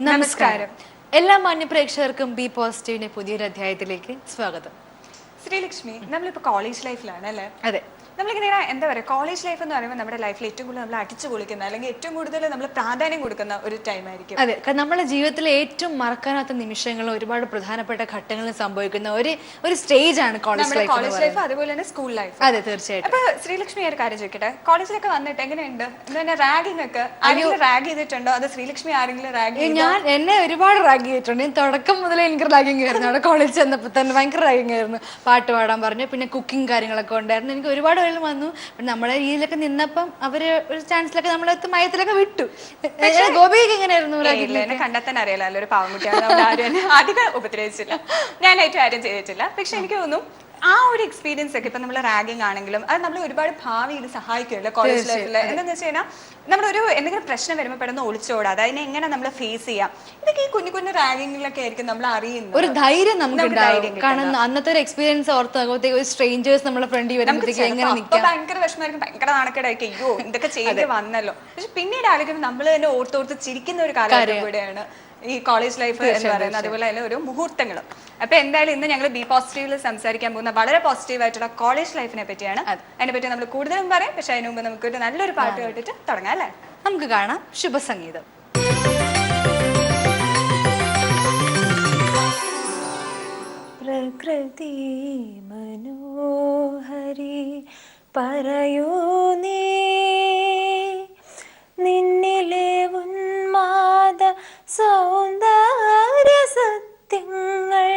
നമസ്കാരം. എല്ലാ മാന്യപ്രേക്ഷകർക്കും ബി പോസിറ്റീവിന്റെ പുതിയൊരു അധ്യായത്തിലേക്ക് സ്വാഗതം. ശ്രീലക്ഷ്മി, നമ്മളിപ്പോൾ കോളേജ് ലൈഫിലാണ് അല്ലേ? അതെ. നമ്മളിങ്ങനെ എന്താ പറയുക, കോളേജ് ലൈഫ് എന്ന് പറയുമ്പോൾ നമ്മുടെ ലൈഫിൽ ഏറ്റവും കൂടുതൽ നമ്മൾ അടിച്ചു പൊളിക്കുന്ന അല്ലെങ്കിൽ ഏറ്റവും കൂടുതൽ നമ്മൾ പ്രാധാന്യം കൊടുക്കുന്ന ഒരു ടൈം ആയിരിക്കും. അതെ, നമ്മുടെ ജീവിതത്തിലെ ഏറ്റവും മറക്കാനാത്ത നിമിഷങ്ങളും ഒരുപാട് പ്രധാനപ്പെട്ട ഘട്ടങ്ങളും സംഭവിക്കുന്ന ഒരു സ്റ്റേജ് ആണ് കോളേജ് ലൈഫ്. അതുപോലെ തന്നെ സ്കൂൾ ലൈഫ്. അതെ, തീർച്ചയായിട്ടും. അപ്പൊ ശ്രീലക്ഷ്മി ഒരു കാര്യം ചോദിക്കട്ടെ, കോളേജിലൊക്കെ വന്നിട്ട് എങ്ങനെയുണ്ട്? എന്താ റാഗിംഗ് ഒക്കെ ആരെങ്കിലും റാഗ് ചെയ്തിട്ടുണ്ടോ? അത് ശ്രീലക്ഷ്മി ആരെങ്കിലും റാഗ്? എന്നെ ഒരുപാട് റാഗ് ചെയ്തിട്ടുണ്ട്. തുടക്കം മുതലേ എനിക്ക് റാഗിങ് ആയിരുന്നു. അവിടെ കോളേജ് ചെന്നപ്പോൾ തന്നെ ഭയങ്കര റാഗിങ് ആയിരുന്നു. പാട്ട് പാടാൻ പറഞ്ഞു, പിന്നെ കുക്കിംഗ് കാര്യങ്ങളൊക്കെ ഉണ്ടായിരുന്നു. എനിക്ക് ഒരുപാട് വന്നു. നമ്മുടെ രീതിയിലൊക്കെ നിന്നപ്പം അവര് ഒരു ചാൻസിലൊക്കെ നമ്മളെ മയത്തിലൊക്കെ വിട്ടു. ഗോപിക്ക് എങ്ങനെയായിരുന്നു? എന്നെ കണ്ടെത്താൻ അറിയാലോ, ഒരു പാവംകുട്ടിയാണ്. ആരും അധികം ഉപദ്രവിച്ചില്ല, ഞാനായിട്ട് ആരും ചെയ്തിട്ടില്ല. പക്ഷെ എനിക്ക് തോന്നുന്നു ആ ഒരു എക്സ്പീരിയൻസ് ഒക്കെ ഇപ്പൊ നമ്മൾ റാഗിങ് ആണെങ്കിലും അത് നമ്മൾ ഒരുപാട് ഭാവിയിൽ സഹായിക്കുമല്ലോ കോളേജ് ലൈഫിൽ. എന്താണെന്ന് വെച്ച് കഴിഞ്ഞാൽ നമ്മളൊരു എന്തെങ്കിലും പ്രശ്നം വരുമ്പോൾ പെട്ടെന്ന് ഒളിച്ചോടാതെ അതിനെ എങ്ങനെ നമ്മൾ ഫേസ് ചെയ്യാം, ഇതൊക്കെ ഈ കുഞ്ഞു കുഞ്ഞു റാഗിങ്ങിലൊക്കെ ആയിരിക്കും നമ്മൾ അറിയുന്നത്. ഒരു ധൈര്യം നമുക്ക് കാരണം അന്നത്തെ ഒരു എക്സ്പീരിയൻസ് ഓർത്ത് ഒരു സ്ട്രേഞ്ചേഴ്സ് നമ്മളെ ഫ്രണ്ടിൽ വരുമ്പോഴത്തേക്ക് ഭയങ്കര വിഷമമായിരിക്കും, ഭയങ്കര നാണക്കേടായിരിക്കും, അയ്യോ ഇതൊക്കെ ചെയ്ത് വന്നല്ലോ. പക്ഷെ പിന്നീട് ആലോചിക്കുമ്പോൾ നമ്മൾ തന്നെ ഓർത്തോർത്ത് ചിരിക്കുന്ന ഒരു കാലഘട്ടം കൂടെയാണ് ഈ കോളേജ് ലൈഫ് എന്ന് പറയുന്നത്. അതുപോലെ തന്നെ ഒരു മുഹൂർത്തങ്ങളും. അപ്പൊ എന്തായാലും ഇന്ന് ഞങ്ങൾ ബി പോസിറ്റീവിൽ സംസാരിക്കാൻ പോകുന്ന വളരെ പോസിറ്റീവ് ആയിട്ടുള്ള കോളേജ് ലൈഫിനെ പറ്റിയാണ്. അതിനെപ്പറ്റി നമ്മൾ കൂടുതലും പറയും. പക്ഷെ അതിന് മുമ്പ് നമുക്കൊരു നല്ലൊരു പാട്ട് കേട്ടിട്ട് തുടങ്ങാം അല്ലേ? നമുക്ക് കാണാം ശുഭസംഗീതം. പ്രകൃതി മനോഹരി പറയൂ നീ, നിന്നിലെ ഉന്മാദ സൗന്ദര്യ സത്യങ്ങൾ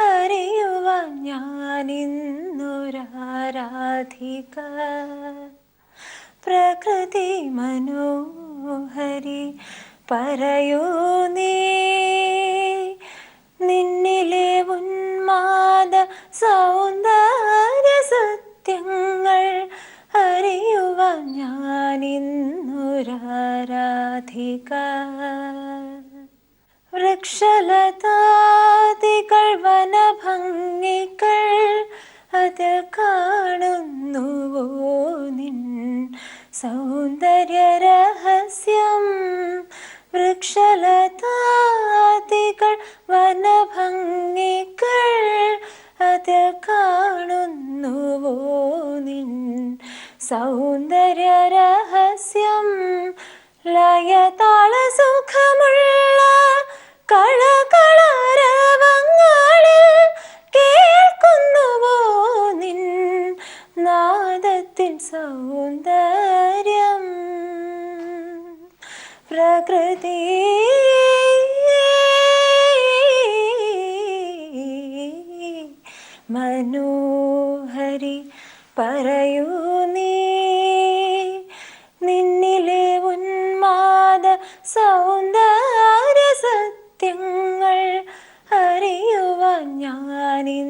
അറിയുവാൻ ഞാനിന്നൊരാരാധിക. പ്രകൃതി മനോഹരി പറയൂ നീ, നിന്നിലെ ഉന്മാദ സൗന്ദര്യ സത്യങ്ങൾ അറിയുവാൻ ഞാനിന്നൊരാരാധിക. വൃക്ഷലതാദികൾ വനഭംഗികൾ അത് കാണുന്നുവോ നിൻ സൗന്ദര്യ രഹസ്യം? വൃക്ഷലതാദികൾ വനഭംഗികൾ അത് കാണുന്നുവോ നിൻ സൗന്ദര്യ രഹസ്യം? ലയതാള സുഖമുള്ള കളകളരവങ്ങളിൽ കേൾക്കുന്നുവോ നിൻ നാദത്തിൻ സൗന്ദര്യം? പ്രകൃതി മനോഹരി പറയൂ നീ, നിന്നിലെ ഉന്മാദ സൗന്ദര്യ സത്യങ്ങൾ അറിയുവാൻ ഞാനിന്നൊരാരാധിക.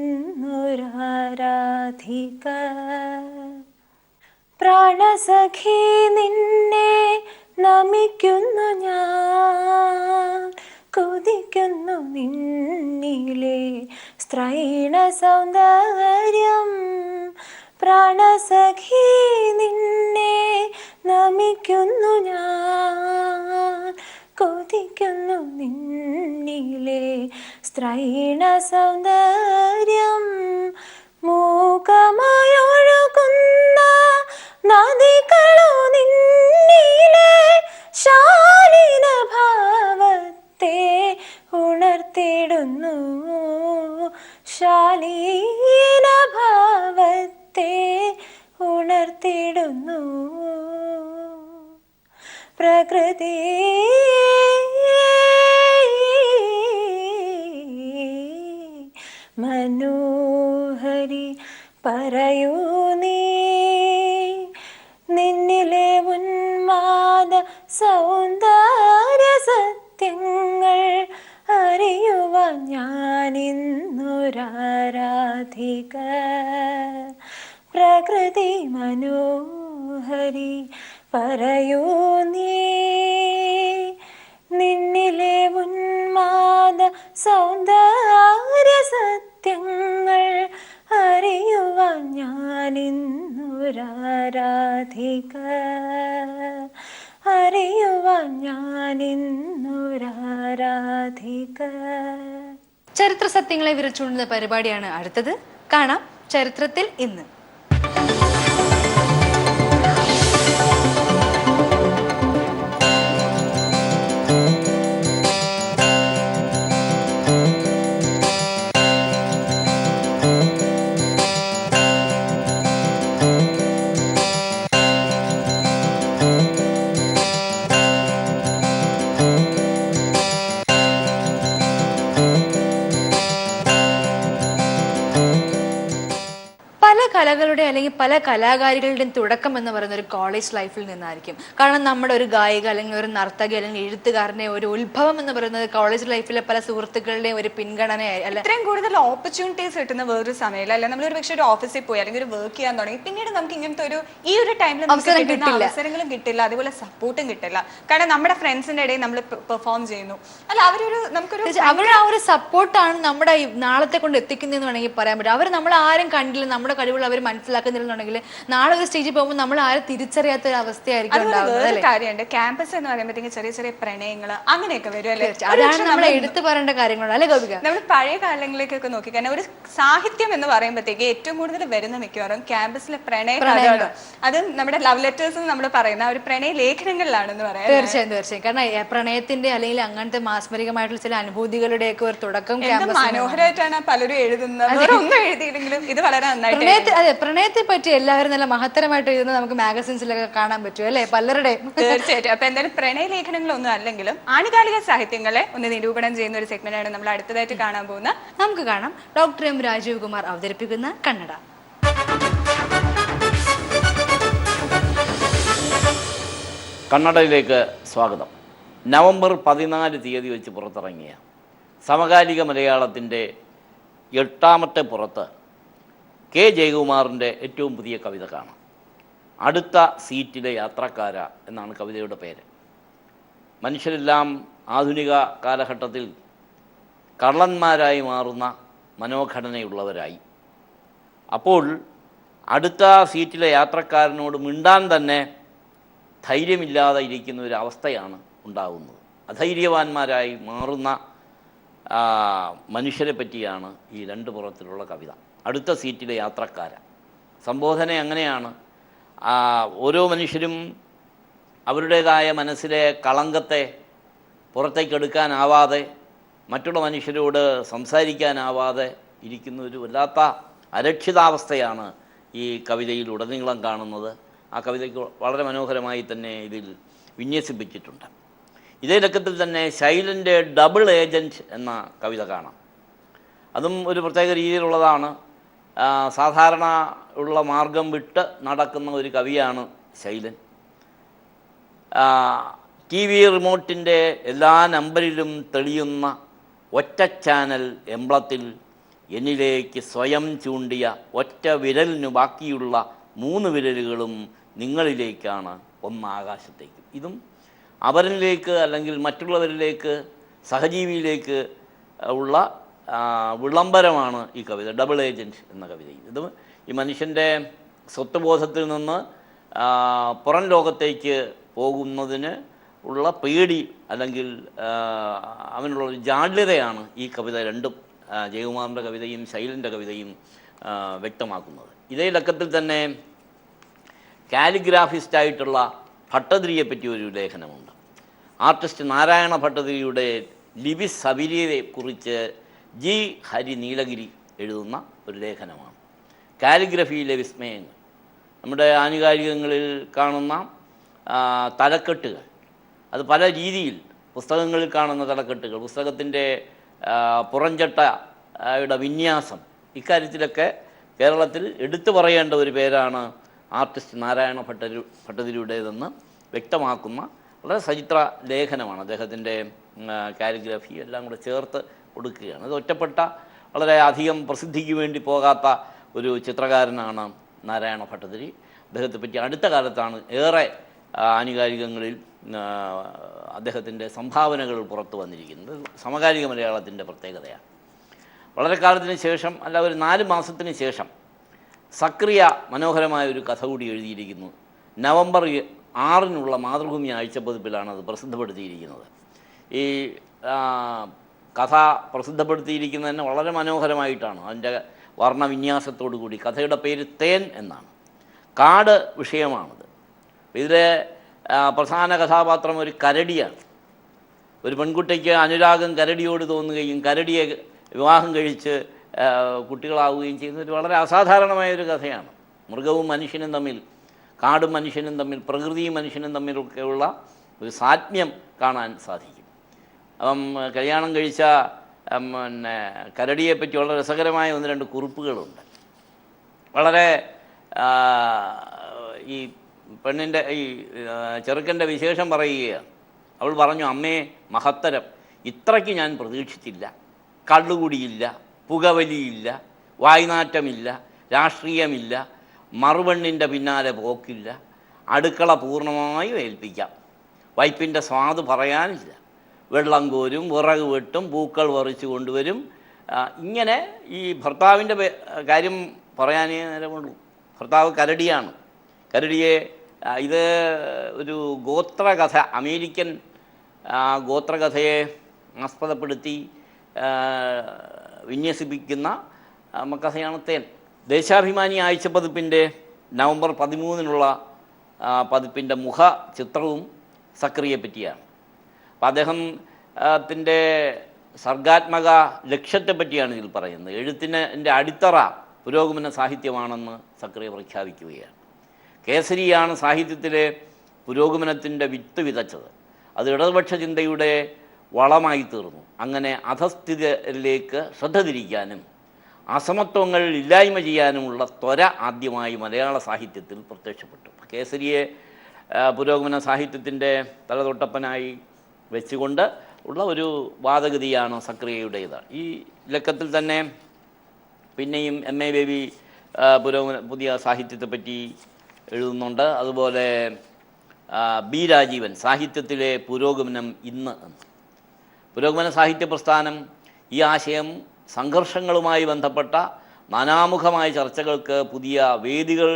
പ്രാണസഖി നിന്നെ നമിക്കുന്നു ഞാൻ, കൊതിക്കുന്നു നിന്നിലെ സ്ത്രൈണ സൗന്ദര്യം. പ്രാണസഖി നിന്നെ നമിക്കുന്നു ഞാൻ, കൊതിക്കുന്നു നിന്നിലെ സ്ത്രൈണ സൗന്ദര്യം. മൂകമായൊഴുകുന്ന നദികളോ നിന്നിലെ ശാലീന ഭാവത്തെ ഉണർത്തിടുന്നു, ശാലീന ഭാവത്തെ ഉണർത്തിടുന്നു. പ്രകൃതി മനോഹരി പറയൂ നീ, നിന്നിലെ ഉന്മാദ സൗന്ദര്യ സത്യങ്ങൾ അറിയുവാൻ ഞാനിന്നൊരാരാധിക. പ്രകൃതി മനോഹരി പറയൂ നീ, നിന്നിലെ ഉന്മാദ സൗന്ദര്യ സത്യങ്ങൾ അറിയുവാൻ ഞാനിന്നൊരാരാധിക. അറിയുവാൻ ഞാനിന്നൊരാരാധിക. ചരിത്ര സത്യങ്ങളെ വിരച്ചുകൊണ്ടുന്ന പരിപാടിയാണ് അടുത്തത്. കാണാം ചരിത്രത്തിൽ ഇന്ന്. പല കലകളുടെ അല്ലെങ്കിൽ പല കലാകാരികളുടെയും തുടക്കം എന്ന് പറയുന്ന ഒരു കോളേജ് ലൈഫിൽ നിന്നായിരിക്കും. കാരണം നമ്മുടെ ഒരു ഗായിക അല്ലെങ്കിൽ ഒരു നർത്തകി അല്ലെങ്കിൽ എഴുത്തുകാരനെ ഒരു ഉത്ഭവം എന്ന് പറയുന്നത് കോളേജ് ലൈഫിലെ പല സുഹൃത്തുക്കളുടെയും ഒരു പിൻഗണനയായി അല്ല. ഇത്രയും കൂടുതൽ ഓപ്പർച്യൂണിറ്റീസ് കിട്ടുന്ന വേറൊരു സമയമില്ല. അല്ല, നമ്മൾ ഒരു പക്ഷേ ഒരു ഓഫീസിൽ പോയി അല്ലെങ്കിൽ ഒരു വർക്ക് ചെയ്യാൻ തുടങ്ങി പിന്നീട് നമുക്ക് ഇങ്ങനത്തെ ഈ ഒരു ടൈമിൽ അവസരങ്ങളും കിട്ടില്ല, അതുപോലെ സപ്പോർട്ടും കിട്ടില്ല. കാരണം നമ്മുടെ ഫ്രണ്ട്സിന്റെ ഇടയിൽ നമ്മൾ പെർഫോം ചെയ്യുന്നു, അല്ല അവരൊരു അവരുടെ ആ ഒരു സപ്പോർട്ടാണ് നമ്മുടെ നാളത്തെ കൊണ്ട് എത്തിക്കുന്നതെന്ന് വേണമെങ്കിൽ പറയാൻ പറ്റും. അവർ നമ്മൾ ആരും കണ്ടില്ല, നമ്മുടെ കഴിവുകൾ അവർ മനസ്സിലാക്കുന്നില്ലെന്നുണ്ടെങ്കിൽ നാളെ ഒരു സ്റ്റേജിൽ പോകുമ്പോൾ നമ്മൾ ആരും തിരിച്ചറിയാത്ത ഒരു അവസ്ഥയായിരിക്കും ഉണ്ടാവുന്നത്. കാര്യമുണ്ട്, ക്യാമ്പസ് എന്ന് പറയുമ്പോഴത്തേക്ക് ചെറിയ ചെറിയ പ്രണയങ്ങൾ അങ്ങനെയൊക്കെ വരും അല്ലേ? അതാണ് നമ്മൾ എടുത്തു പറയേണ്ട കാര്യങ്ങളാണ് അല്ലെ ഗോപിക? നമ്മൾ പഴയ കാലങ്ങളിലേക്കൊക്കെ നോക്കിക്കഴിഞ്ഞാൽ ഒരു സാഹിത്യം എന്ന് പറയുമ്പോഴത്തേക്ക് ഏറ്റവും കൂടുതൽ വരുന്ന മിക്കവാറും ക്യാമ്പസിലെ പ്രണയ കഥകൾ, അത് നമ്മുടെ ലവ് ലെറ്റേഴ്സ് നമ്മൾ പറയുന്ന ഒരു പ്രണയ ലേഖനങ്ങളിലാണെന്ന് പറയാം. തീർച്ചയായും. കാരണം പ്രണയത്തിന്റെ അല്ലെങ്കിൽ അങ്ങനത്തെ മാസ്മരികമായിട്ടുള്ള ചില അനുഭൂതികളുടെയൊക്കെ ഒരു തുടക്കം മനോഹരമായിട്ടാണ് പലരും എഴുതുന്നത്. ഒന്നും എഴുതിയില്ലെങ്കിലും ഇത് വളരെ നന്നായിട്ട്. അതെ, പ്രണയത്തെ പറ്റി എല്ലാവരും നല്ല മഹത്തരമായിട്ട് എഴുതുന്നത് നമുക്ക് മാഗസിൻസിലൊക്കെ കാണാൻ പറ്റും അല്ലെ, പലരുടെയും. തീർച്ചയായിട്ടും. അപ്പൊ എന്തായാലും പ്രണയ ലേഖനങ്ങളൊന്നും അല്ലെങ്കിലും ആനുകാലിക സാഹിത്യങ്ങളെ ഒന്ന് നിരൂപണം ചെയ്യുന്ന ഒരു സെഗ്മെന്റാണ് നമ്മൾ അടുത്തതായിട്ട് കാണാൻ പോകുന്നത്. നമുക്ക് കാണാം ഡോക്ടർ എം രാജീവ് കുമാർ അവതരിപ്പിക്കുന്ന കന്നഡ. കന്നഡയിലേക്ക് സ്വാഗതം. നവംബർ 14 വെച്ച് പുറത്തിറങ്ങിയ സമകാലിക മലയാളത്തിൻ്റെ 8ാമത്തെ പുറത്ത് കെ ജയകുമാറിൻ്റെ ഏറ്റവും പുതിയ കവിത കാണാം. അടുത്ത സീറ്റിലെ യാത്രക്കാര എന്നാണ് കവിതയുടെ പേര്. മനുഷ്യരെല്ലാം ആധുനിക കാലഘട്ടത്തിൽ കള്ളന്മാരായി മാറുന്ന മനോഘടനയുള്ളവരായി. അപ്പോൾ അടുത്ത സീറ്റിലെ യാത്രക്കാരനോട് മിണ്ടാൻ തന്നെ ധൈര്യമില്ലാതെ ഇരിക്കുന്ന ഒരു അവസ്ഥയാണ് ഉണ്ടാകുന്നത്. അധൈര്യവാന്മാരായി മാറുന്ന മനുഷ്യരെ പറ്റിയാണ് ഈ 2 പുറത്തിലുള്ള കവിത. അടുത്ത സീറ്റിലെ യാത്രക്കാര സംബോധന അങ്ങനെയാണ്. ഓരോ മനുഷ്യരും അവരുടേതായ മനസ്സിലെ കളങ്കത്തെ പുറത്തേക്കെടുക്കാനാവാതെ, മറ്റുള്ള മനുഷ്യരോട് സംസാരിക്കാനാവാതെ ഇരിക്കുന്ന ഒരു വല്ലാത്ത അരക്ഷിതാവസ്ഥയാണ് ഈ കവിതയിലുടനീളം കാണുന്നത്. ആ കവിതയ്ക്ക് വളരെ മനോഹരമായി തന്നെ ഇതിൽ വിന്യസിപ്പിച്ചിട്ടുണ്ട്. ഇതേ ലക്കത്തിൽ തന്നെ ശൈലൻ്റെ ഡബിൾ ഏജൻറ്റ് എന്ന കവിത കാണാം. അതും ഒരു പ്രത്യേക രീതിയിലുള്ളതാണ്. സാധാരണ ഉള്ള മാർഗം വിട്ട് നടക്കുന്ന ഒരു കവിയാണ് ശൈലൻ. TV റിമോട്ടിൻ്റെ എല്ലാ നമ്പറിലും തെളിയുന്ന ഒറ്റ ചാനൽ എംബ്ലത്തിൽ എന്നിലേക്ക് സ്വയം ചൂണ്ടിയ ഒറ്റ വിരലിനു ബാക്കിയുള്ള 3 വിരലുകളും നിങ്ങളിലേക്കാണ്, ഒന്ന് ആകാശത്തേക്ക്. ഇതും അവരിലേക്ക് അല്ലെങ്കിൽ മറ്റുള്ളവരിലേക്ക്, സഹജീവിയിലേക്ക് ഉള്ള വിളംബരമാണ് ഈ കവിത, ഡബിൾ ഏജൻറ്റ് എന്ന കവിതയിൽ. ഇത് ഈ മനുഷ്യൻ്റെ സ്വത്വബോധത്തിൽ നിന്ന് പുറം ലോകത്തേക്ക് പോകുന്നതിന് ഉള്ള പേടി അല്ലെങ്കിൽ അവനുള്ള ഒരു ജാള്യതയാണ് ഈ കവിത രണ്ടും, ജയകുമാറിൻ്റെ കവിതയും ശൈലൻ്റെ കവിതയും വ്യക്തമാക്കുന്നത്. ഇതേ ലക്കത്തിൽ തന്നെ കാലിഗ്രാഫിസ്റ്റായിട്ടുള്ള ഭട്ടതിരിയെ പറ്റി ഒരു ലേഖനമുണ്ട്. ആർട്ടിസ്റ്റ് നാരായണ ഭട്ടതിരിയുടെ ലിപി സബിരിയെക്കുറിച്ച് ജി ഹരി നീലഗിരി എഴുതുന്ന ഒരു ലേഖനമാണ്. കാലിഗ്രഫിയിലെ വിസ്മയങ്ങൾ, നമ്മുടെ ആനുകാലികങ്ങളിൽ കാണുന്ന തലക്കെട്ടുകൾ, അത് പല രീതിയിൽ പുസ്തകങ്ങളിൽ കാണുന്ന തലക്കെട്ടുകൾ, പുസ്തകത്തിൻ്റെ പുറംചട്ടയുടെ വിന്യാസം, ഇക്കാര്യത്തിലൊക്കെ കേരളത്തിൽ എടുത്തു പറയേണ്ട ഒരു പേരാണ് ആർട്ടിസ്റ്റ് നാരായണ ഭട്ടതിരിയുടേതെന്ന് വ്യക്തമാക്കുന്ന വളരെ സചിത്ര ലേഖനമാണ്. അദ്ദേഹത്തിൻ്റെ കാലിഗ്രഫി എല്ലാം കൂടെ ചേർത്ത് കൊടുക്കുകയാണ്. അത് ഒറ്റപ്പെട്ട വളരെ അധികം പ്രസിദ്ധിക്ക് വേണ്ടി പോകാത്ത ഒരു ചിത്രകാരനാണ് നാരായണ ഭട്ടതിരി. അദ്ദേഹത്തെ പറ്റി അടുത്ത കാലത്താണ് ഏറെ ആനുകാലികങ്ങളിൽ അദ്ദേഹത്തിൻ്റെ സംഭാവനകൾ പുറത്തു വന്നിരിക്കുന്നത്. സമകാലിക മലയാളത്തിൻ്റെ പ്രത്യേകതയാണ്. വളരെ കാലത്തിന് ശേഷം, അല്ല ഒരു 4 മാസത്തിന് ശേഷം സക്രിയ മനോഹരമായ ഒരു കഥ കൂടി എഴുതിയിരിക്കുന്നു. നവംബർ ആറിനുള്ള മാതൃഭൂമി ആഴ്ചപ്പതിപ്പിലാണ് അത് പ്രസിദ്ധപ്പെടുത്തിയിരിക്കുന്നത്. ഈ കഥ പ്രസിദ്ധപ്പെടുത്തിയിരിക്കുന്നത് വളരെ മനോഹരമായിട്ടാണ്. അതിൻ്റെ വർണ്ണവിന്യാസത്തോടു കൂടി. കഥയുടെ പേര് തേൻ എന്നാണ്. കാട് വിഷയമാണത്. ഇതിലെ പ്രധാന കഥാപാത്രം ഒരു കരടിയാണ്. ഒരു പെൺകുട്ടിക്ക് അനുരാഗം കരടിയോട് തോന്നുകയും കരടിയെ വിവാഹം കഴിച്ച് കുട്ടികളാവുകയും ചെയ്യുന്ന ഒരു വളരെ അസാധാരണമായൊരു കഥയാണ്. മൃഗവും മനുഷ്യനും തമ്മിൽ, കാടും മനുഷ്യനും തമ്മിൽ, പ്രകൃതിയും മനുഷ്യനും തമ്മിലൊക്കെയുള്ള ഒരു സാമ്യം കാണാൻ സാധിക്കും. അപ്പം കല്യാണം കഴിച്ച പിന്നെ കരടിയെപ്പറ്റി വളരെ രസകരമായ 1-2 കുറിപ്പുകളുണ്ട്. വളരെ ഈ പെണ്ണിൻ്റെ ഈ ചെറുക്കൻ്റെ വിശേഷം പറയുകയാണ്. അവൾ പറഞ്ഞു, അമ്മേ മഹത്തരം, ഇത്രയ്ക്ക് ഞാൻ പ്രതീക്ഷിച്ചില്ല. കള്ളുകുടിയില്ല, പുകവലിയില്ല, വായ്നാറ്റമില്ല, രാഷ്ട്രീയമില്ല, മറുപെണ്ണിൻ്റെ പിന്നാലെ പോക്കില്ല, അടുക്കള പൂർണ്ണമായും ഏൽപ്പിക്കാം, വൈപ്പിൻ്റെ സ്വാദ് പറയാനില്ല, വെള്ളം കോരും, വിറക് വെട്ടും, പൂക്കൾ പറിച്ചു കൊണ്ടുവരും. ഇങ്ങനെ ഈ ഭർത്താവിൻ്റെ കാര്യം പറയാനേ നേരമുള്ളൂ. ഭർത്താവ് കരടിയാണ്. കരടിയെ ഇത് ഒരു ഗോത്രകഥ, അമേരിക്കൻ ഗോത്രകഥയെ ആസ്പദപ്പെടുത്തി വിന്യസിപ്പിക്കുന്ന കഥയാണ് തേൻ. ദേശാഭിമാനി ആഴ്ചപ്പതിപ്പിൻ്റെ നവംബർ 13-നുള്ള പതിപ്പിൻ്റെ മുഖ ചിത്രവും സക്രിയെ പറ്റിയാണ്. അപ്പം അദ്ദേഹത്തിൻ്റെ സർഗാത്മക ലക്ഷ്യത്തെപ്പറ്റിയാണ് ഇതിൽ പറയുന്നത്. എഴുത്തിൻ്റെ അടിത്തറ പുരോഗമന സാഹിത്യമാണെന്ന് സക്രിയ പ്രഖ്യാപിക്കുകയാണ്. കേസരിയാണ് സാഹിത്യത്തിലെ പുരോഗമനത്തിൻ്റെ വിത്ത് വിതച്ചത്. അത് ഇടതുപക്ഷ ചിന്തയുടെ വളമായി തീർന്നു. അങ്ങനെ അധസ്ഥിതിയിലേക്ക് ശ്രദ്ധ തിരിക്കാനും അസമത്വങ്ങൾ ഇല്ലായ്മ ചെയ്യാനുമുള്ള ത്വര ആദ്യമായി മലയാള സാഹിത്യത്തിൽ പ്രത്യക്ഷപ്പെട്ടു. കേസരിയെ പുരോഗമന സാഹിത്യത്തിൻ്റെ തലതൊട്ടപ്പനായി വെച്ചുകൊണ്ട് ഉള്ള ഒരു വാദഗതിയാണ് സക്രിയയുടേത്. ഈ ലക്കത്തിൽ തന്നെ പിന്നെയും M.A. ബേബി പുതിയ സാഹിത്യത്തെപ്പറ്റി എഴുതുന്നുണ്ട്. അതുപോലെ B. രാജീവൻ സാഹിത്യത്തിലെ പുരോഗമനം ഇന്ന് എന്ന്. പുരോഗമന സാഹിത്യ പ്രസ്ഥാനം ഈ ആശയം സംഘർഷങ്ങളുമായി ബന്ധപ്പെട്ട നാനാമുഖമായ ചർച്ചകൾക്ക് പുതിയ വേദികൾ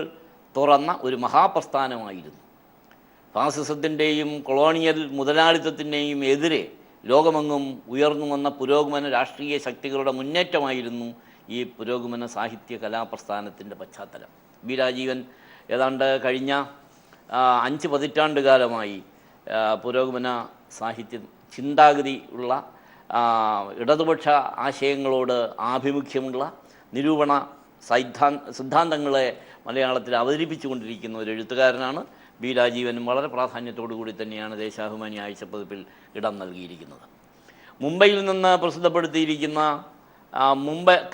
തുറന്ന ഒരു മഹാപ്രസ്ഥാനമായിരുന്നു. ഫാസിസത്തിൻ്റെയും കൊളോണിയൽ മുതലാളിത്തത്തിൻ്റെയും എതിരെ ലോകമെങ്ങും ഉയർന്നു വന്ന പുരോഗമന രാഷ്ട്രീയ ശക്തികളുടെ മുന്നേറ്റമായിരുന്നു ഈ പുരോഗമന സാഹിത്യ കലാപ്രസ്ഥാനത്തിൻ്റെ പശ്ചാത്തലം. B. രാജീവൻ ഏതാണ്ട് കഴിഞ്ഞ 5 പതിറ്റാണ്ട് കാലമായി പുരോഗമന സാഹിത്യ ചിന്താഗതി ഉള്ള ഇടതുപക്ഷ ആശയങ്ങളോട് ആഭിമുഖ്യമുള്ള നിരൂപണ സിദ്ധാന്തങ്ങളെ മലയാളത്തിൽ അവതരിപ്പിച്ചു കൊണ്ടിരിക്കുന്ന ഒരു എഴുത്തുകാരനാണ്. B. രാജീവനും വളരെ പ്രാധാന്യത്തോടു കൂടി തന്നെയാണ് ദേശാഭിമാനി ആഴ്ചപ്പതിപ്പിൽ ഇടം നൽകിയിരിക്കുന്നത്. മുംബൈയിൽ നിന്ന് പ്രസിദ്ധപ്പെടുത്തിയിരിക്കുന്ന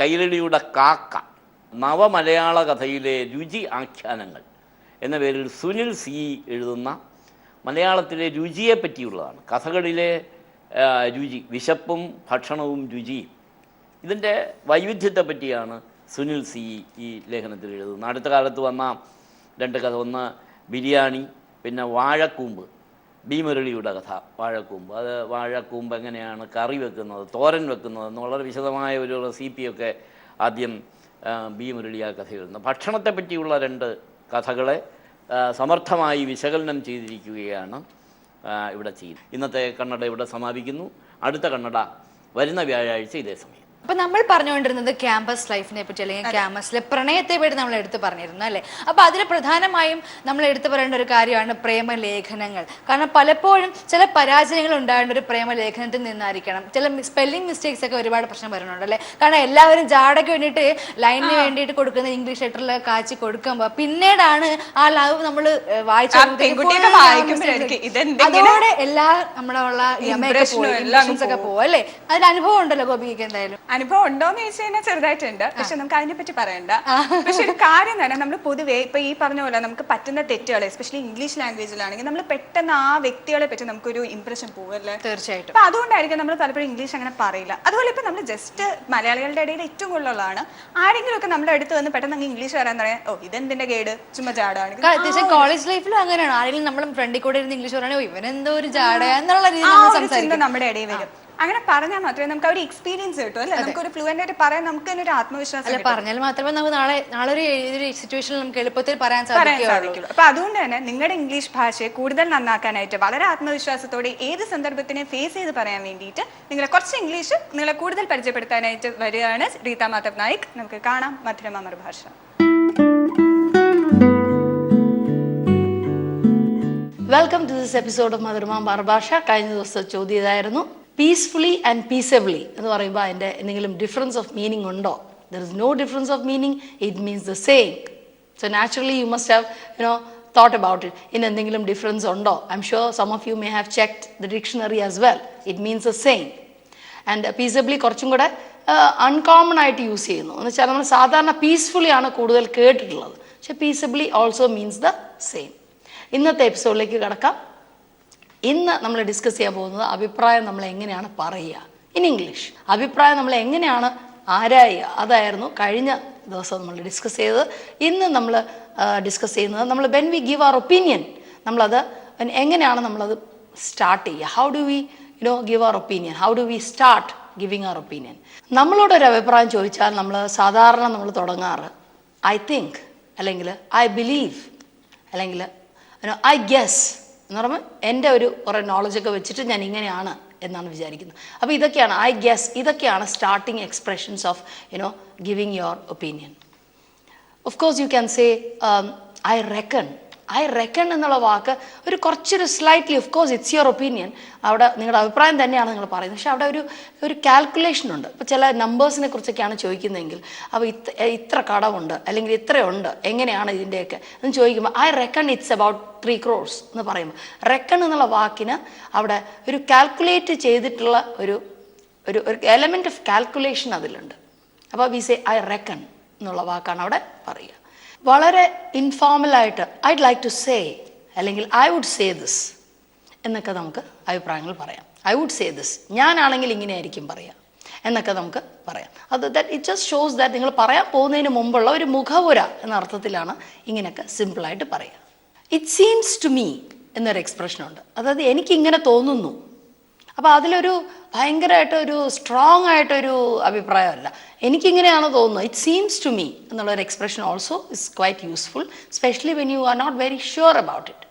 കൈരളിയുടെ കാക്ക നവമലയാള കഥയിലെ രുചി ആഖ്യാനങ്ങൾ എന്ന പേരിൽ സുനിൽ C. എഴുതുന്ന മലയാളത്തിലെ രുചിയെ പറ്റിയുള്ളതാണ്. കഥകളിലെ രുചി, വിശപ്പും ഭക്ഷണവും രുചിയും, ഇതിൻ്റെ വൈവിധ്യത്തെ പറ്റിയാണ് സുനിൽ C. ഈ ലേഖനത്തിൽ എഴുതുന്നത്. അടുത്ത കാലത്ത് വന്ന 2 കഥ, ഒന്ന് ബിരിയാണി, പിന്നെ വാഴക്കൂമ്പ്, B. മുരളിയുടെ കഥ വാഴക്കൂമ്പ്. അത് വാഴക്കൂമ്പ് എങ്ങനെയാണ് കറി വെക്കുന്നത്, തോരൻ വെക്കുന്നത് എന്ന് വളരെ വിശദമായ ഒരു റെസിപ്പിയൊക്കെ ആദ്യം B. മുരളി ആ കഥ എഴുതുന്നത്. ഭക്ഷണത്തെ പറ്റിയുള്ള 2 കഥകളെ സമർത്ഥമായി വിശകലനം ചെയ്തിരിക്കുകയാണ് ഇവിടെ ചെയ്യുന്നത്. ഇന്നത്തെ കണ്ണട ഇവിടെ സമാപിക്കുന്നു. അടുത്ത കണ്ണട വരുന്ന വ്യാഴാഴ്ച ഇതേ സമയം. അപ്പൊ നമ്മൾ പറഞ്ഞുകൊണ്ടിരുന്നത് ക്യാമ്പസ് ലൈഫിനെ പറ്റി അല്ലെങ്കിൽ ക്യാമ്പസിലെ പ്രണയത്തെ പറ്റി നമ്മൾ എടുത്തു പറഞ്ഞിരുന്നു അല്ലേ. അപ്പൊ അതിൽ പ്രധാനമായും നമ്മൾ എടുത്തു പറയേണ്ട ഒരു കാര്യമാണ് പ്രേമലേഖനങ്ങൾ. കാരണം പലപ്പോഴും ചില പരാജയങ്ങൾ ഉണ്ടാകേണ്ട ഒരു പ്രേമലേഖനത്തിൽ നിന്നായിരിക്കണം. ചില സ്പെല്ലിംഗ് മിസ്റ്റേക്സ് ഒക്കെ ഒരുപാട് പ്രശ്നം വരുന്നുണ്ട് അല്ലേ. കാരണം എല്ലാവരും ജാടയ്ക്ക് വേണ്ടിയിട്ട് ലൈനിന് വേണ്ടിയിട്ട് കൊടുക്കുന്ന ഇംഗ്ലീഷ് ലെറ്ററിൽ കാച്ചി കൊടുക്കുമ്പോൾ പിന്നീടാണ് ആ ലവ് നമ്മൾ അതോടെ എല്ലാ നമ്മളുള്ള ഒക്കെ പോകും അല്ലേ. അതിൽ അനുഭവം ഉണ്ടല്ലോ ഗോപിക്ക് എന്തായാലും. അനുഭവം ഉണ്ടോന്ന് ചോദിച്ചു കഴിഞ്ഞാൽ ചെറുതായിട്ടുണ്ട്. പക്ഷെ നമുക്ക് അതിനെ പറ്റി പറയണ്ട. പക്ഷെ ഒരു കാര്യം തന്നെ, നമ്മൾ പൊതുവേ ഇപ്പൊ ഈ പറഞ്ഞ പോലെ നമുക്ക് പറ്റുന്ന തെറ്റുകൾ, എസ്പെഷ്യലി ഇംഗ്ലീഷ് ലാംഗ്വേജിലാണെങ്കിൽ നമ്മൾ പെട്ടെന്ന് ആ വ്യക്തികളെ പറ്റി നമുക്കൊരു ഇംപ്രഷൻ പോവല്ലേ. തീർച്ചയായിട്ടും. അപ്പൊ അതുകൊണ്ടായിരിക്കും നമ്മൾ പലപ്പോഴും ഇംഗ്ലീഷ് അങ്ങനെ പറയില്ല. അതുപോലെ ഇപ്പൊ നമ്മൾ ജസ്റ്റ് മലയാളികളുടെ ഇടയിൽ ഏറ്റവും കൂടുതലുള്ളതാണ് ആരെങ്കിലും ഒക്കെ നമ്മുടെ അടുത്ത് വന്ന് പെട്ടെന്ന് അങ്ങ് ഇംഗ്ലീഷ് പറയാൻ പറയാം, ഓ ഇതെന്തിന്റെ കേട്, ചുമ്മാ ജാടാണ്. കോളേജ് ലൈഫിലും അങ്ങനെയാണ്. ആരെങ്കിലും നമ്മൾ ഫ്രണ്ടിൽ കൂടെ ഇരുന്ന് ഇംഗ്ലീഷ് പറയണോ ഇവനെന്തോ ഒരു ജാട എന്നുള്ള രീതിയിൽ നമ്മുടെ ഇടയിൽ വരും. അങ്ങനെ പറഞ്ഞാൽ മാത്രമേ നമുക്ക് ഒരു എക്സ്പീരിയൻസ് കിട്ടും അല്ലേ, നമുക്ക് ഒരു ഫ്ലുവൻ്റ് ആയിട്ട് പറയാൻ നമുക്ക് തന്നെ ഒരു ആത്മവിശ്വാസം അല്ല, പറഞ്ഞാൽ മാത്രമേ നമുക്ക് നാളെ ഒരു സിറ്റുവേഷനിൽ നമുക്ക് എളുപ്പത്തിൽ പറയാൻ സാധിക്കുള്ളൂ. അപ്പൊ അതുകൊണ്ട് തന്നെ നിങ്ങളുടെ ഇംഗ്ലീഷ് ഭാഷയെ കൂടുതൽ നന്നാക്കാനായിട്ട് വളരെ ആത്മവിശ്വാസത്തോടെ ഏത് സന്ദർഭത്തിനെ ഫേസ് ചെയ്ത് പറയാൻ വേണ്ടിയിട്ട് നിങ്ങളെ കുറച്ച് ഇംഗ്ലീഷ് നിങ്ങളെ കൂടുതൽ പരിചയപ്പെടുത്താനായിട്ട് വരികയാണ് റീത മാധവ് നായിക്. നമുക്ക് കാണാം Madhurama Marubhasha. Welcome to this episode of Madhurama Marubhasha. കഴിഞ്ഞ ദിവസം ചോദ്യം ഇതായിരുന്നു, പീസ്ഫുള്ളി ആൻഡ് പീസബിളി എന്ന് പറയുമ്പോൾ അതിൻ്റെ എന്തെങ്കിലും ഡിഫറൻസ് ഓഫ് മീനിങ് ഉണ്ടോ? There is no difference of meaning, it means the same. So naturally you must have thought about it. In എന്തെങ്കിലും ഡിഫറൻസ് ഉണ്ടോ? I'm sure some of you may have checked the dictionary as well. It means the same. And possibly കുറച്ചും കൂടെ uncommon ആയിട്ട് use ചെയ്യുന്നു. എന്ന് വെച്ചാൽ നമ്മൾ സാധാരണ പീസ്ഫുള്ളി ആണ് കൂടുതൽ കേട്ടിട്ടുള്ളത്, പക്ഷെ പീസബിളി ഓൾസോ മീൻസ് ദ സെയിം. ഇന്നത്തെ എപ്പിസോഡിലേക്ക് കടക്കാം. ഇന്ന് നമ്മൾ ഡിസ്കസ് ചെയ്യാൻ പോകുന്നത് അഭിപ്രായം നമ്മൾ എങ്ങനെയാണ് പറയുക ഇൻ ഇംഗ്ലീഷ്. അഭിപ്രായം നമ്മൾ എങ്ങനെയാണ് ആരായുക, അതായിരുന്നു കഴിഞ്ഞ ദിവസം നമ്മൾ ഡിസ്കസ് ചെയ്തത്. ഇന്ന് നമ്മൾ ഡിസ്കസ് ചെയ്യുന്നത് നമ്മൾ when we give our opinion, നമ്മളത് എങ്ങനെയാണ് നമ്മളത് സ്റ്റാർട്ട് ചെയ്യുക. How do we give our opinion, how do we start giving our opinion. നമ്മളോടൊരു അഭിപ്രായം ചോദിച്ചാൽ നമ്മൾ സാധാരണ നമ്മൾ തുടങ്ങാറ് ഐ തിങ്ക്, അല്ലെങ്കിൽ ഐ ബിലീവ്, അല്ലെങ്കിൽ ഐ ഗെസ് എന്ന് പറയുമ്പോൾ എൻ്റെ കുറേ നോളജൊക്കെ വെച്ചിട്ട് ഞാൻ ഇങ്ങനെയാണ് എന്നാണ് വിചാരിക്കുന്നത്. അപ്പോൾ ഇതൊക്കെയാണ് ഐ ഗെസ്, ഇതൊക്കെയാണ് starting expressions of giving your opinion. Of course you can say I reckon. I reckon എന്നുള്ള വാക്ക് കുറച്ചൊരു slightly, of course it's your opinion, അവിടെ നിങ്ങളുടെ അഭിപ്രായം തന്നെയാണ് നിങ്ങൾ പറയുന്നത്, പക്ഷെ അവിടെ ഒരു കാൽക്കുലേഷൻ ഉണ്ട്. ഇപ്പോൾ ചില നമ്പേഴ്സിനെ കുറിച്ചൊക്കെയാണ് ചോദിക്കുന്നതെങ്കിൽ, അപ്പോൾ ഇത്ര കടമുണ്ട് അല്ലെങ്കിൽ ഇത്രയുണ്ട്, എങ്ങനെയാണ് ഇതിൻ്റെയൊക്കെ എന്ന് ചോദിക്കുമ്പോൾ I reckon it's about 3 crores എന്ന് പറയുമ്പോൾ റെക്കൺ എന്നുള്ള വാക്കിന് അവിടെ ഒരു കാൽക്കുലേറ്റ് ചെയ്തിട്ടുള്ള ഒരു എലമെൻറ്റ് ഓഫ് കാൽക്കുലേഷൻ അതിലുണ്ട്. അപ്പോൾ വി സേ ഐ റെക്കൺ എന്നുള്ള വാക്കാണ് അവിടെ പറയുക. വളരെ ഇൻഫോർമലായിട്ട് ഐഡ് ലൈക്ക് ടു സേ, അല്ലെങ്കിൽ ഐ വുഡ് സേ ദിസ് എന്നൊക്കെ നമുക്ക് അഭിപ്രായങ്ങൾ പറയാം. ഐ വുഡ് സേ ദിസ്, ഞാനാണെങ്കിൽ ഇങ്ങനെയായിരിക്കും പറയാം എന്നൊക്കെ നമുക്ക് പറയാം. ഇറ്റ് ജസ്റ്റ് ഷോസ് ദാറ്റ് നിങ്ങൾ പറയാൻ പോകുന്നതിന് മുമ്പുള്ള ഒരു മുഖവുര എന്ന അർത്ഥത്തിലാണ് ഇങ്ങനെയൊക്കെ സിമ്പിളായിട്ട് പറയുക. ഇറ്റ് സീംസ് ടു മീ എന്നൊരു എക്സ്പ്രഷനുണ്ട്, അതായത് എനിക്കിങ്ങനെ തോന്നുന്നു. അപ്പോൾ അതിലൊരു ഭയങ്കരമായിട്ടൊരു സ്ട്രോങ് ആയിട്ടൊരു അഭിപ്രായമല്ല, എനിക്കിങ്ങനെയാണ് തോന്നുന്നത്. ഇറ്റ് സീംസ് ടു മീ എന്നുള്ളൊരു expression also is quite useful, specially when you are not very sure about it.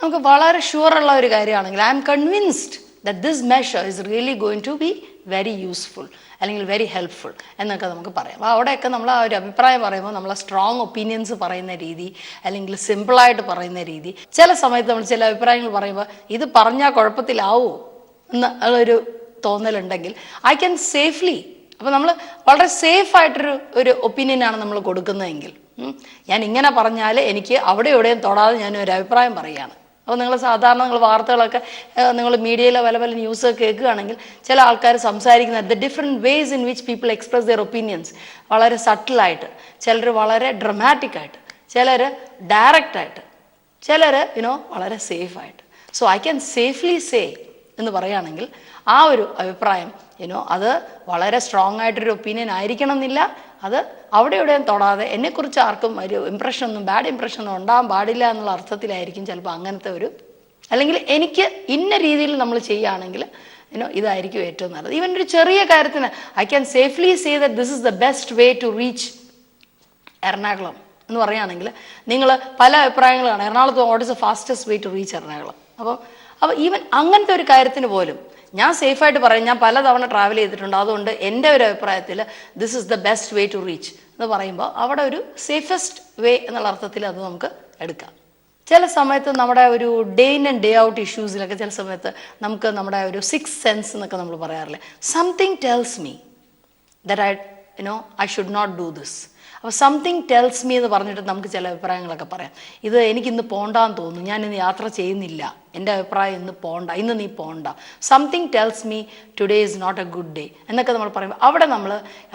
നമുക്ക് വളരെ ഷുവറുള്ള ഒരു കാര്യമാണെങ്കിൽ I am convinced that this measure is really going to be very useful അല്ലെങ്കിൽ very helpful എന്നൊക്കെ നമുക്ക് പറയാം. അപ്പോൾ അവിടെയൊക്കെ നമ്മൾ ആ ഒരു അഭിപ്രായം പറയുമ്പോൾ നമ്മൾ സ്ട്രോങ് ഒപ്പീനിയൻസ് പറയുന്ന രീതി, അല്ലെങ്കിൽ സിമ്പിളായിട്ട് പറയുന്ന രീതി, ചില സമയത്ത് നമ്മൾ ചില അഭിപ്രായങ്ങൾ പറയുമ്പോൾ ഇത് പറഞ്ഞാൽ കുഴപ്പത്തിലാവോ എന്നുള്ളൊരു തോന്നലുണ്ടെങ്കിൽ ഐ ക്യാൻ സേഫ്ലി, അപ്പോൾ നമ്മൾ വളരെ സേഫായിട്ടൊരു ഒപ്പീനിയനാണ് നമ്മൾ കൊടുക്കുന്നതെങ്കിൽ, ഞാൻ ഇങ്ങനെ പറഞ്ഞാൽ എനിക്ക് അവിടെ എവിടെയും തൊടാതെ ഞാനൊരു അഭിപ്രായം പറയുകയാണ്. അപ്പോൾ നിങ്ങൾ സാധാരണ നിങ്ങൾ വാർത്തകളൊക്കെ നിങ്ങൾ മീഡിയയിലെ പല പല ന്യൂസ് കേൾക്കുകയാണെങ്കിൽ ചില ആൾക്കാർ സംസാരിക്കുന്നത് the different ways in which people express their opinions, വളരെ സട്ടിലായിട്ട്, ചിലർ വളരെ ഡ്രമാറ്റിക്കായിട്ട്, ചിലർ ഡയറക്റ്റായിട്ട്, ചിലർ വളരെ സേഫായിട്ട്. So I can safely say എന്ന് പറയുകയാണെങ്കിൽ ആ ഒരു അഭിപ്രായം അത് വളരെ സ്ട്രോങ് ആയിട്ടൊരു ഒപ്പീനിയൻ ആയിരിക്കണം എന്നില്ല, അത് അവിടെ എവിടെയും തൊടാതെ എന്നെക്കുറിച്ച് ആർക്കും ഒരു ബാഡ് ഇംപ്രഷനൊന്നും ഉണ്ടാകാൻ പാടില്ല എന്നുള്ള അർത്ഥത്തിലായിരിക്കും ചിലപ്പോൾ അങ്ങനത്തെ അല്ലെങ്കിൽ എനിക്ക് ഇന്ന രീതിയിൽ നമ്മൾ ചെയ്യുകയാണെങ്കിൽ ഇതായിരിക്കും ഏറ്റവും നല്ലത്. ഈവൻ ഒരു ചെറിയ കാര്യത്തിന് I can safely say that this is the best way to reach Ernakulam എന്ന് പറയുകയാണെങ്കിൽ നിങ്ങൾ പല അഭിപ്രായങ്ങളാണ്. എറണാകുളത്ത് what is the fastest way to reach Ernakulam. അപ്പോൾ ഈവൻ അങ്ങനത്തെ ഒരു കാര്യത്തിന് പോലും ഞാൻ സേഫായിട്ട് പറയും, ഞാൻ പലതവണ ട്രാവൽ ചെയ്തിട്ടുണ്ട്, അതുകൊണ്ട് എൻ്റെ ഒരു അഭിപ്രായത്തിൽ this is the best way to reach എന്ന് പറയുമ്പോൾ അവിടെ ഒരു സേഫസ്റ്റ് വേ എന്നുള്ള അർത്ഥത്തിൽ അത് നമുക്ക് എടുക്കാം. ചില സമയത്ത് നമ്മുടെ ഒരു day in and day out ഇഷ്യൂസിലൊക്കെ ചില സമയത്ത് നമുക്ക് നമ്മുടെ ഒരു സിക്സ് സെൻസ് എന്നൊക്കെ നമ്മൾ പറയാറില്ലേ, something tells me that I should not do this. അപ്പോൾ സംതിങ് ടെൽസ് മീ എന്ന് പറഞ്ഞിട്ട് നമുക്ക് ചില അഭിപ്രായങ്ങളൊക്കെ പറയാം. ഇത് എനിക്കിന്ന് പോണ്ടാന്ന് തോന്നുന്നു, ഞാനിന്ന് യാത്ര ചെയ്യുന്നില്ല, എൻ്റെ അഭിപ്രായം ഇന്ന് നീ പോണ്ട. Something tells me today is not a good day എന്നൊക്കെ നമ്മൾ പറയുമ്പോൾ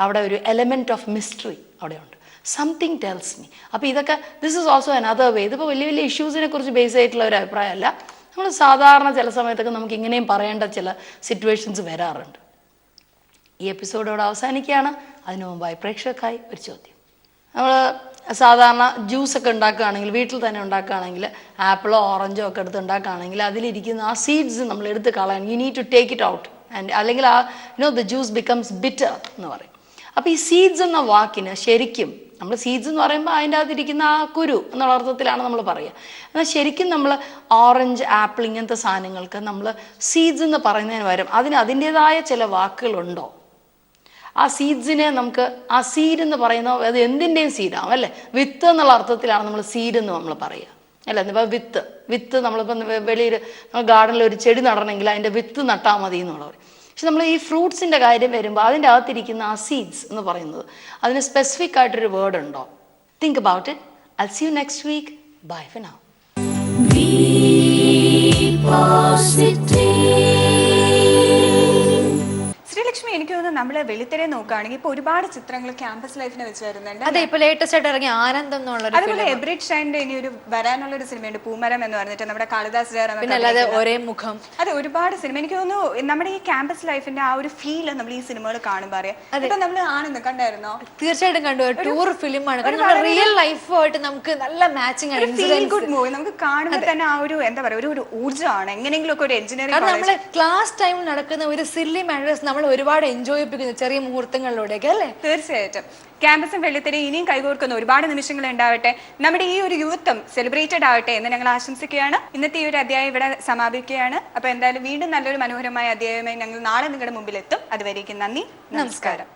അവിടെ ഒരു എലമെൻറ്റ് ഓഫ് മിസ്റ്ററി അവിടെയുണ്ട്. Something tells me. അപ്പോൾ ഇതൊക്കെ this is also another way. ഇതിപ്പോൾ വലിയ വലിയ ഇഷ്യൂസിനെ കുറിച്ച് ബേസ് ആയിട്ടുള്ള ഒരു അഭിപ്രായമല്ല, നമ്മൾ സാധാരണ ചില സമയത്തൊക്കെ നമുക്ക് ഇങ്ങനെയും പറയേണ്ട ചില സിറ്റുവേഷൻസ് വരാറുണ്ട്. ഈ എപ്പിസോഡോട് അവസാനിക്കുകയാണ്. അതിനു മുമ്പായി പ്രേക്ഷകർക്കായി ഒരു ചോദ്യം. നമ്മൾ സാധാരണ ജ്യൂസൊക്കെ ഉണ്ടാക്കുകയാണെങ്കിൽ, വീട്ടിൽ തന്നെ ഉണ്ടാക്കുകയാണെങ്കിൽ, ആപ്പിളോ ഓറഞ്ചോ ഒക്കെ എടുത്ത് ഉണ്ടാക്കുകയാണെങ്കിൽ അതിലിരിക്കുന്ന ആ സീഡ്സ് നമ്മൾ എടുത്ത് കളയാൻ, you need to take it out and അല്ലെങ്കിൽ ദ ജ്യൂസ് ബിക്കംസ് ബിറ്റർ എന്ന് പറയും. അപ്പോൾ ഈ സീഡ്സ് എന്ന വാക്കിന് ശരിക്കും നമ്മൾ സീഡ്സ് എന്ന് പറയുമ്പോൾ അതിൻ്റെ അകത്തിരിക്കുന്ന ആ കുരു എന്നുള്ള അർത്ഥത്തിലാണ് നമ്മൾ പറയുക. എന്നാൽ ശരിക്കും നമ്മൾ ഓറഞ്ച്, ആപ്പിൾ ഇങ്ങനത്തെ സാധനങ്ങൾക്ക് നമ്മൾ സീഡ്സ് എന്ന് പറയുന്നതിന് പകരം അതിന് അതിൻ്റെതായ ചില വാക്കുകളുണ്ടോ? ആ സീഡ്സിനെ നമുക്ക് ആ സീഡ് എന്ന് പറയുന്ന അത് എന്തിൻ്റെയും സീഡാവും അല്ലേ? വിത്ത് എന്നുള്ള അർത്ഥത്തിലാണ് നമ്മൾ സീഡ് എന്ന് നമ്മൾ പറയുക അല്ല. ഇപ്പോൾ വിത്ത് നമ്മളിപ്പോൾ വെളിയിൽ നമ്മൾ ഗാർഡനിൽ ഒരു ചെടി നടണമെങ്കിൽ അതിൻ്റെ വിത്ത് നട്ടാൽ മതി എന്നുള്ള പറയും. പക്ഷെ നമ്മൾ ഈ ഫ്രൂട്ട്സിൻ്റെ കാര്യം വരുമ്പോൾ അതിൻ്റെ അകത്തിരിക്കുന്ന ആ സീഡ്സ് എന്ന് പറയുന്നത് അതിന് സ്പെസിഫിക് ആയിട്ടൊരു വേർഡ് ഉണ്ടോ? Think about it. I'll see you next week. Bye for now. Be positive. Sreelakshmi, എനിക്ക് തോന്നുന്നു നമ്മളെ വെളുത്തിരെ നോക്കുകയാണെങ്കിൽ ഇപ്പൊ ഒരുപാട് ചിത്രങ്ങൾ ക്യാമ്പസ് ലൈഫിനെ വെച്ച് വരുന്നുണ്ട്. അതെ, ഇപ്പൊ ലേറ്റസ്റ്റ് ആയിട്ട് ഇറങ്ങിയ ആനന്ദം എന്നുള്ള അതുപോലെ എബ്രിഡ് ഷൈൻ്റെ ഇനി ഒരു വരാനുള്ള ഒരു സിനിമയുണ്ട്, പൂമരം എന്ന് പറഞ്ഞിട്ട്, നമ്മുടെ കാളിദാസ് ജയറാം. പിന്നെ അല്ലാതെ ഒരേ മുഖം. അതെ, ഒരുപാട് സിനിമ. എനിക്ക് തോന്നുന്നു നമ്മുടെ ഈ ക്യാമ്പസ് ലൈഫിന്റെ ആ ഒരു ഫീൽ നമ്മൾ ഈ സിനിമകൾ കാണുമ്പോൾ അറിയാം. ഇപ്പൊ നമ്മൾ ആനന്ദം കണ്ടായിരുന്നോ? തീർച്ചയായിട്ടും കണ്ടു. ടൂർ ഫിലിമാണ്. കാരണം റിയൽ ലൈഫുമായിട്ട് നമുക്ക് നല്ല മാച്ചിങ് ആണ്. Feel good movie. നമുക്ക് കാണുമ്പോൾ തന്നെ ആ ഒരു എന്താ പറയുക, ഒരു ഊർജ്ജമാണ്. എങ്ങനെയെങ്കിലും ഒക്കെ ഒരു എഞ്ചിനീയറിംഗ്. കാരണം നമ്മള് ക്ലാസ് ടൈമിൽ നടക്കുന്ന ഒരു സില്ലി മാറ്റേഴ്സ് നമ്മൾ ഒരുപാട് എൻജോയ് ചെയ്യിപ്പിക്കുന്നു ചെറിയ മുഹൂർത്തങ്ങളിലൂടെയൊക്കെ അല്ലേ? തീർച്ചയായിട്ടും. ക്യാമ്പസും വെള്ളിത്തിരി ഇനിയും കൈകോർക്കുന്ന ഒരുപാട് നിമിഷങ്ങൾ ഉണ്ടാവട്ടെ, നമ്മുടെ ഈ ഒരു യൂത്തും സെലിബ്രേറ്റഡ് ആവട്ടെ എന്ന് ഞങ്ങൾ ആശംസിക്കുകയാണ്. ഇന്നത്തെ ഈ ഒരു അധ്യായം ഇവിടെ സമാപിക്കുകയാണ്. അപ്പൊ എന്തായാലും വീണ്ടും നല്ലൊരു മനോഹരമായ അധ്യായമായി ഞങ്ങൾ നാളെ നിങ്ങളുടെ മുമ്പിൽ എത്തും. അതുവരേക്കും നന്ദി, നമസ്കാരം.